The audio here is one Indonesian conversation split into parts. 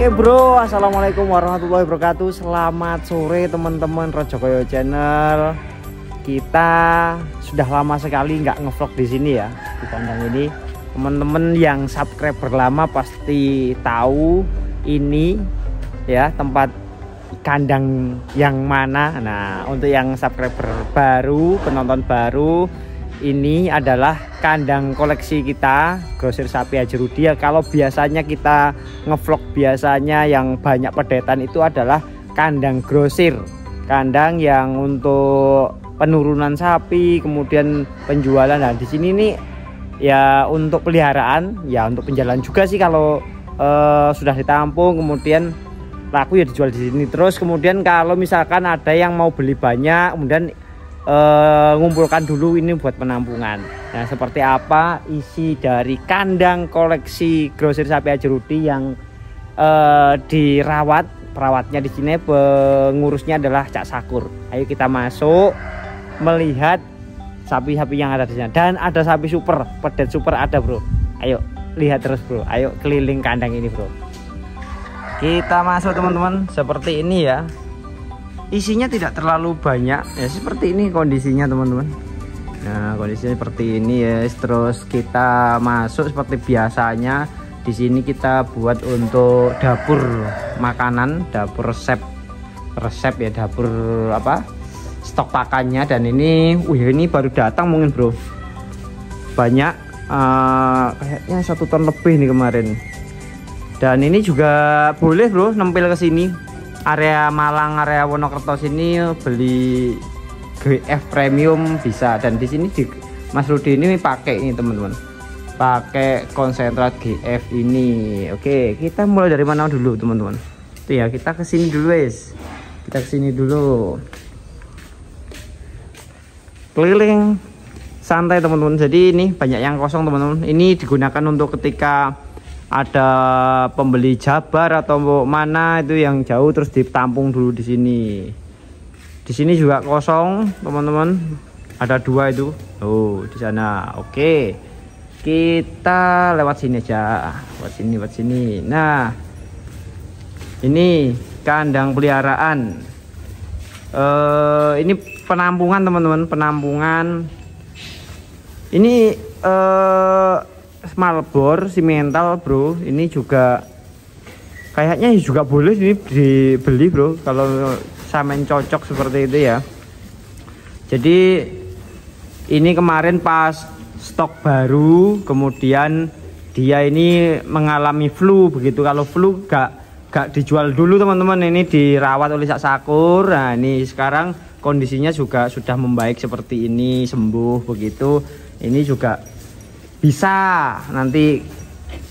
Oke bro, assalamualaikum warahmatullahi wabarakatuh. Selamat sore teman-teman Rojokoyo Channel. Kita sudah lama sekali nggak ngevlog di sini ya, di kandang ini. Teman-teman yang subscriber lama pasti tahu ini ya tempat kandang yang mana. Nah, untuk yang subscriber baru, penonton baru, ini adalah kandang koleksi kita, Grosir Sapi Haji Rudi ya. Kalau biasanya kita ngevlog biasanya yang banyak pedetan itu adalah kandang grosir, kandang yang untuk penurunan sapi, kemudian penjualan. Nah, di sini nih ya untuk peliharaan, ya untuk penjualan juga sih kalau sudah ditampung, kemudian laku ya dijual di sini. Terus kemudian kalau misalkan ada yang mau beli banyak, kemudian ngumpulkan dulu ini buat penampungan. Nah, seperti apa isi dari kandang koleksi Grosir Sapi Haji Rudi yang dirawat. Perawatnya di sini, pengurusnya adalah Cak Sakur. Ayo kita masuk melihat sapi-sapi yang ada di sini. Dan ada sapi super, pedet super ada bro. Ayo lihat terus bro, ayo keliling kandang ini bro. Kita masuk teman-teman, seperti ini ya. Isinya tidak terlalu banyak ya, seperti ini kondisinya teman-teman. Nah, kondisinya seperti ini ya. Terus kita masuk seperti biasanya. Di sini kita buat untuk dapur makanan, dapur resep ya, dapur apa? Stok pakannya. Dan ini, ini baru datang mungkin bro. Banyak, kayaknya 1 ton lebih nih kemarin. Dan ini juga boleh bro nempel ke sini. Area Malang, area Wonokerto sini beli GF premium bisa. Dan di sini di Mas Rudi ini pakai ini teman-teman, pakai konsentrat GF ini. Oke, kita mulai dari mana dulu teman-teman? Itu ya, kita ke sini dulu guys. Kita ke sini dulu. Keliling santai teman-teman. Jadi ini banyak yang kosong teman-teman. Ini digunakan untuk ketika ada pembeli Jabar atau mana itu yang jauh, terus ditampung dulu di sini. Di sini juga kosong teman-teman, ada 2 itu. Oh, di sana. Oke, kita lewat sini aja, lewat sini. Nah, ini kandang peliharaan. Ini penampungan teman-teman, penampungan. Ini Malbor simental bro. Ini juga kayaknya juga boleh ini dibeli bro, kalau samen cocok seperti itu ya. Jadi ini kemarin pas stok baru, kemudian dia ini mengalami flu begitu. Kalau flu gak dijual dulu teman-teman, ini dirawat oleh Cak Sakur. Nah, ini sekarang kondisinya juga sudah membaik seperti ini, sembuh begitu. Ini juga bisa nanti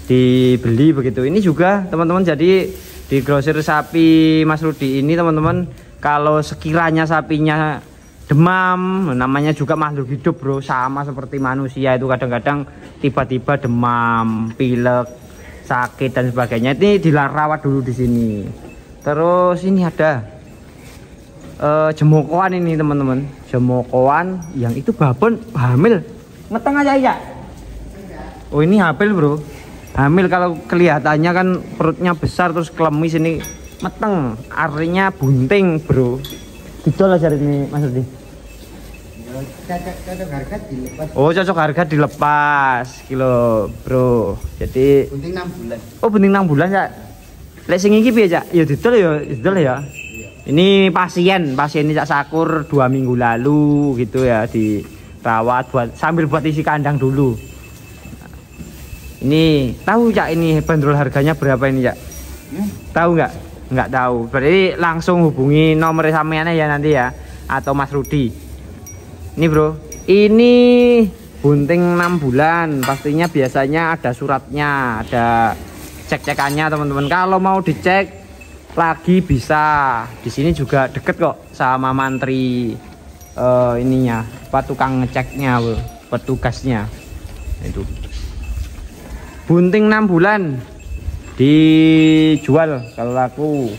dibeli begitu. Ini juga teman-teman, jadi di Grosir Sapi Mas Rudi ini teman-teman, kalau sekiranya sapinya demam, namanya juga makhluk hidup bro, sama seperti manusia itu kadang-kadang tiba-tiba demam, pilek, sakit dan sebagainya. Ini dirawat dulu di sini. Terus ini ada jemokoan ini teman-teman, jemokoan yang itu babon hamil, ngeteng aja ya. Oh, ini hamil bro, hamil. Kalau kelihatannya kan perutnya besar terus klemis, ini meteng, artinya bunting bro. Didol aja ini Mas Rudi. Cocok harga dilepas. Oh, cocok harga dilepas kilo bro. Jadi bunting 6 bulan. Oh, bunting 6 bulan ya. Lek sing iki piye Cak? Ya didol ya, didol ya. Ini pasien ini Cak Sakur 2 minggu lalu gitu ya, dirawat buat sambil buat isi kandang dulu. Ini tahu Cak, ini bandrol harganya berapa ini Cak? Tahu nggak? Nggak tahu. Berarti langsung hubungi nomor sampeannya ya nanti ya, atau Mas Rudi. Ini bro, ini bunting 6 bulan. Pastinya biasanya ada suratnya, ada cek-cekannya teman-teman. Kalau mau dicek lagi bisa. Di sini juga deket kok sama mantri ininya, tukang ngeceknya, petugasnya. Itu. Bunting 6 bulan dijual kalau laku.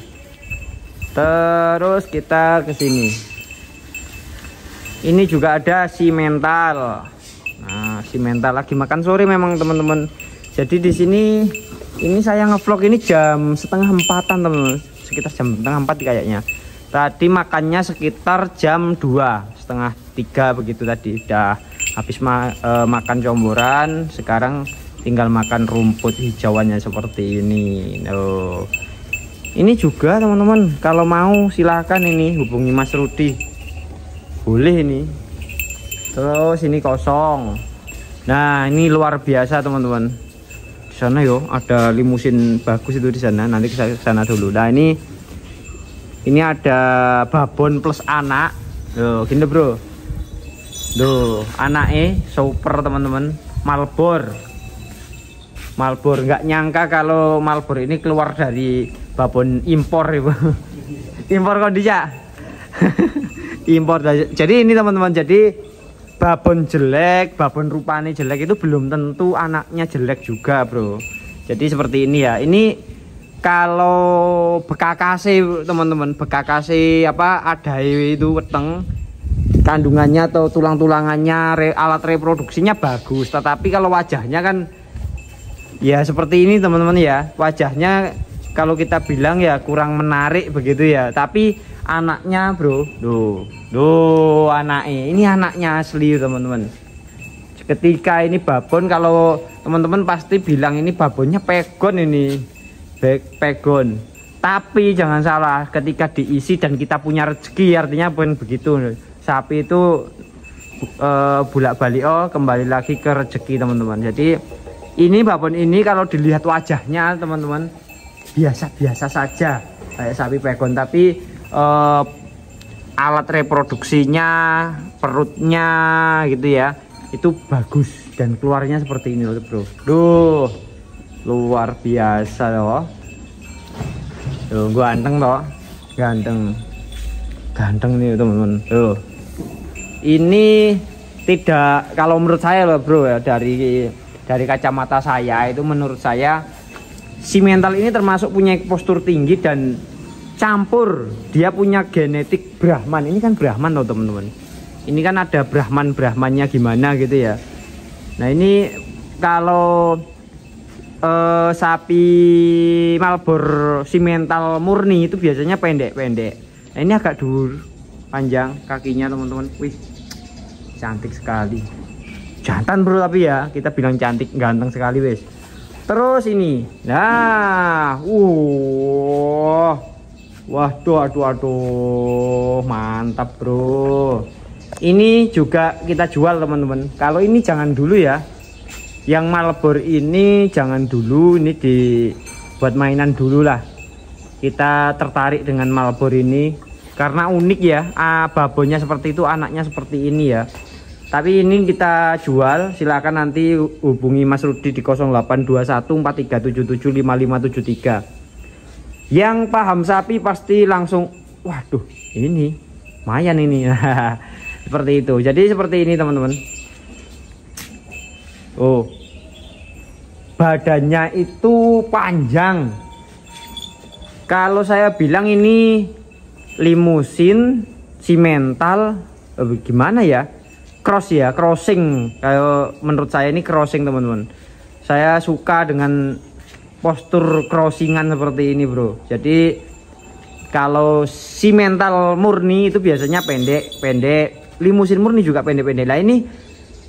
Terus kita ke sini. Ini juga ada simental. Nah, simental lagi makan sore memang teman-teman. Jadi di sini Ini saya ngevlog ini jam setengah 4-an teman-teman, sekitar jam setengah 4 kayaknya. Tadi makannya sekitar jam 2:30-3 begitu tadi. Udah habis makan comboran, sekarang tinggal makan rumput hijauannya seperti ini. Ini juga teman-teman, kalau mau silakan ini hubungi Mas Rudi. Boleh ini. Terus ini kosong. Nah, ini luar biasa teman-teman. Di sana yo ada limusin bagus itu di sana. Nanti kita ke sana dulu. Nah, ini ada babon plus anak. Loh, gini bro. Loh, anaknya super teman-teman. Malbor, nggak nyangka kalau Malbor ini keluar dari babon impor ibu. Impor kok dia. Impor. Jadi ini teman-teman, jadi babon jelek, babon rupanya jelek itu belum tentu anaknya jelek juga bro. Jadi seperti ini ya. Ini kalau bekakase teman-teman, bekakase apa ada itu weteng, kandungannya atau tulang-tulangannya, alat reproduksinya bagus. Tetapi kalau wajahnya kan ya seperti ini teman-teman ya, wajahnya kalau kita bilang ya kurang menarik begitu ya. Tapi anaknya bro, duh anaknya, ini anaknya asli teman-teman. Ketika ini babon, kalau teman-teman pasti bilang ini babonnya pegon, ini pegon. Tapi jangan salah, ketika diisi dan kita punya rezeki, artinya pun begitu. Sapi itu bolak-balik kembali lagi ke rezeki teman-teman. Jadi ini babon ini kalau dilihat wajahnya teman-teman biasa-biasa saja kayak sapi pegon, tapi alat reproduksinya, perutnya gitu ya, itu bagus dan keluarnya seperti ini loh bro. Duh, luar biasa loh. Tuh, ganteng loh, ganteng nih teman-teman. Tuh, ini tidak, kalau menurut saya loh bro ya, dari kacamata saya itu, menurut saya simental ini termasuk punya postur tinggi dan campur, dia punya genetik Brahman. Ini kan Brahman loh teman-teman. Ini kan ada Brahmannya gimana gitu ya. Nah ini kalau sapi Malbor simental murni itu biasanya pendek-pendek. Nah ini agak dur, panjang kakinya teman-teman. Wih, cantik sekali. Jantan bro, tapi ya kita bilang cantik, ganteng sekali wes. Terus ini, nah, waduh, mantap bro. Ini juga kita jual teman-teman. Kalau ini jangan dulu ya, yang Malbor ini jangan dulu, ini dibuat mainan dulu lah. Kita tertarik dengan Malbor ini karena unik ya, babonnya seperti itu, anaknya seperti ini ya. Tapi ini kita jual, silakan nanti hubungi Mas Rudi di 082143775573. Yang paham sapi pasti langsung, waduh ini lumayan ini. Seperti itu. Jadi seperti ini teman-teman. Oh, badannya itu panjang. Kalau saya bilang ini limusin simental, gimana ya? Cross ya, crossing. Kayak menurut saya ini crossing teman-teman. Saya suka dengan postur crossingan seperti ini bro. Jadi kalau simental murni itu biasanya pendek, limusin murni juga pendek-pendek. Nah ini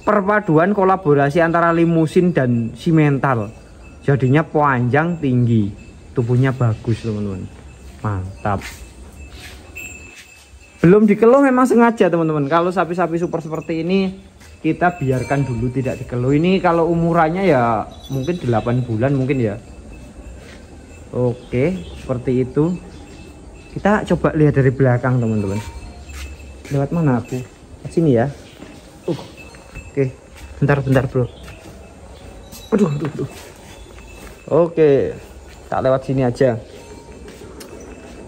perpaduan kolaborasi antara limusin dan simental, jadinya panjang tinggi, tubuhnya bagus teman-teman, mantap. Belum dikeluh memang sengaja teman-teman. Kalau sapi-sapi super seperti ini kita biarkan dulu tidak dikeluh. Ini kalau umurannya ya mungkin 8 bulan mungkin ya. Oke, seperti itu. Kita coba lihat dari belakang teman-teman. Lewat mana aku? Sini ya. Oke, bentar bro. Aduh. Oke, tak lewat sini aja.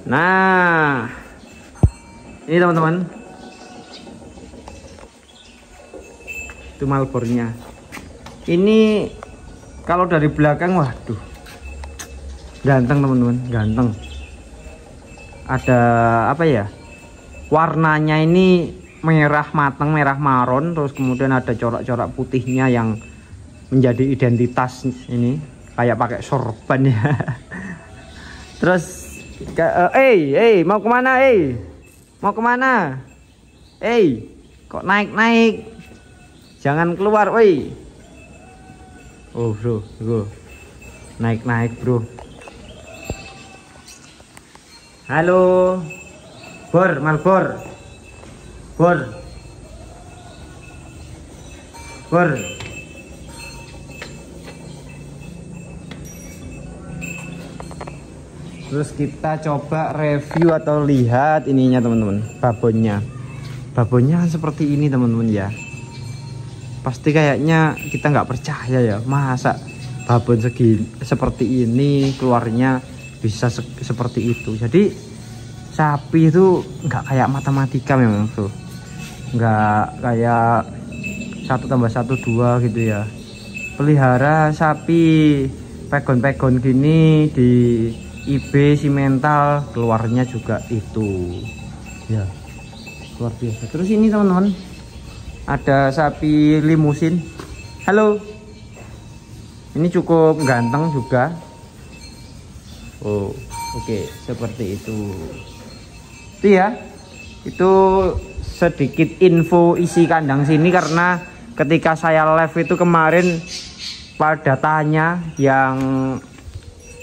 Nah, ini teman-teman, itu Malbornya. Ini kalau dari belakang, waduh, ganteng teman-teman, ganteng. Ada apa ya? Warnanya ini merah matang, merah maron, terus kemudian ada corak-corak putihnya yang menjadi identitas ini. kayak pakai sorban ya. Terus mau kemana? Mau kemana? Kok naik? Jangan keluar, woi. Oh bro, naik bro. Halo, Malbor. Terus kita coba review atau lihat ininya teman-teman, babonnya kan seperti ini teman-teman ya. Pasti kayaknya kita nggak percaya ya, masa babon seperti ini keluarnya bisa seperti itu. Jadi sapi itu nggak kayak matematika memang tuh, nggak kayak 1+1 2 gitu ya. Pelihara sapi pegon-pegon gini di IB simental keluarnya juga itu ya, luar biasa. Terus ini teman-teman ada sapi limusin. Halo, ini cukup ganteng juga. Oh oke, seperti itu ya. Itu sedikit info isi kandang sini, karena ketika saya live itu kemarin pada tanya yang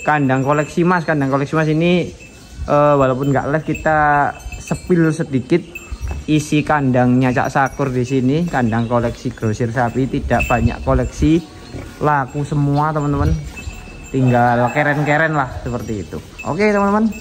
kandang koleksi mas ini, walaupun nggak live kita spill sedikit isi kandangnya Cak Sakur di sini. Kandang koleksi grosir sapi, tidak banyak koleksi, laku semua teman-teman, tinggal keren-keren lah seperti itu. Oke teman-teman,